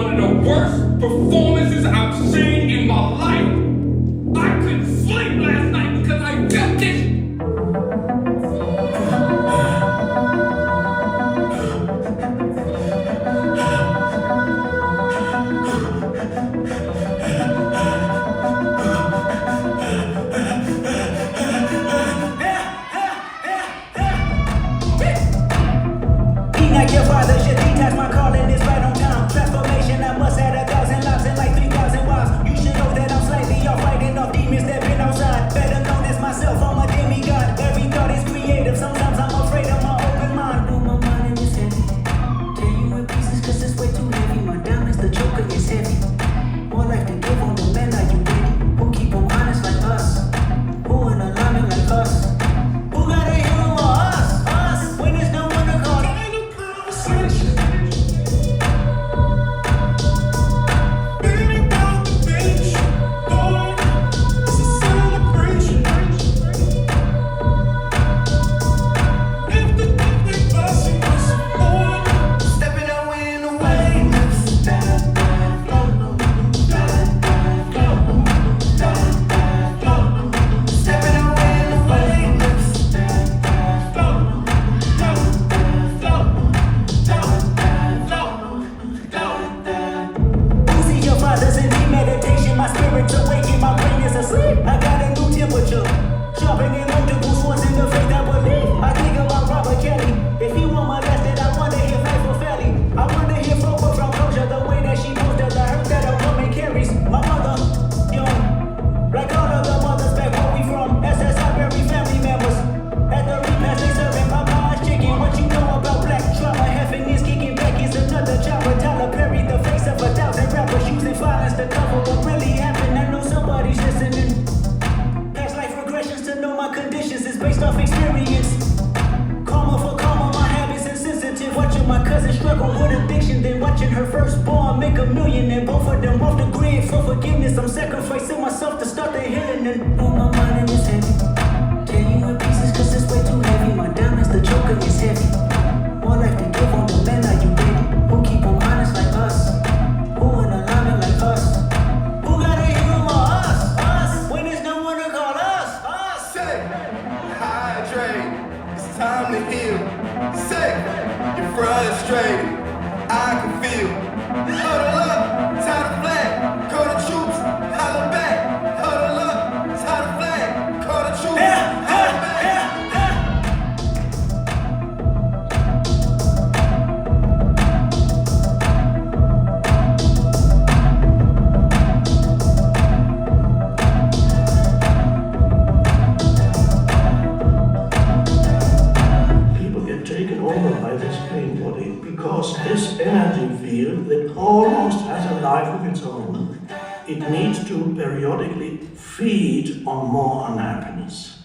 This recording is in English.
one of the worst performances I've seen in my life. I couldn't sleep last night because I felt this. Like your father should detach my calling is right on time. Transformation, I must have 1,000 lives and like 3,000 wives. You should know that I'm slightly off fighting off demons that been outside. Better known as myself, I'm a demigod. Every thought is creative, sometimes I'm afraid of my open mind. Oh, my mind is heavy. Tear you in pieces cause it's way too heavy. My diamonds, the choker is heavy. More life to give on the men, are you ready? Who keep them honest like us? Who in alignment like us? Who got a hero or us? Us, when there's no one to call. Meditation, my spirit's awakened, my brain is asleep. I got a new temperature, sharpening multiple swords in the faith I believe. I think about Robert Kelly. If he won't molest it, I wonder if life will fairly. I wonder if Oprah from closure, the way that she posed the hurt that a woman carries. My mother, young, like all of the mothers back where we from. SSI bury family members. At the repast they serving Popeye's chicken. What you know about black trauma? Heaven is kicking back. Is another chopper. Tyler Perry, the face of 1,000 rappers using violence to cover what really happened. I know somebody's listening. Past life regressions to know my conditions is based off experience. Karma for karma, my habits insensitive. Watching my cousin struggle with addiction, then watching her firstborn make $1 million, and both of them off the grid for forgiveness. I'm sacrificing myself to start the healing, and oh, my mind is heavy. Tear you in pieces cause it's way too heavy. My diamonds, the choker is heavy. More life to give on the men, are you ready? Who keep them honest like us? Who in alignment like us? Who got a hero or us? Us, when there's no one to call us? Us. Say, hydrate, it's time to heal. Say, you're frustrated, I can feel. Huddle up, tie the flag, call the troops, holler back. Huddle up, tie the flag, call the troops, holler back. Taken over by this pain body because this energy field that almost has a life of its own, it needs to periodically feed on more unhappiness.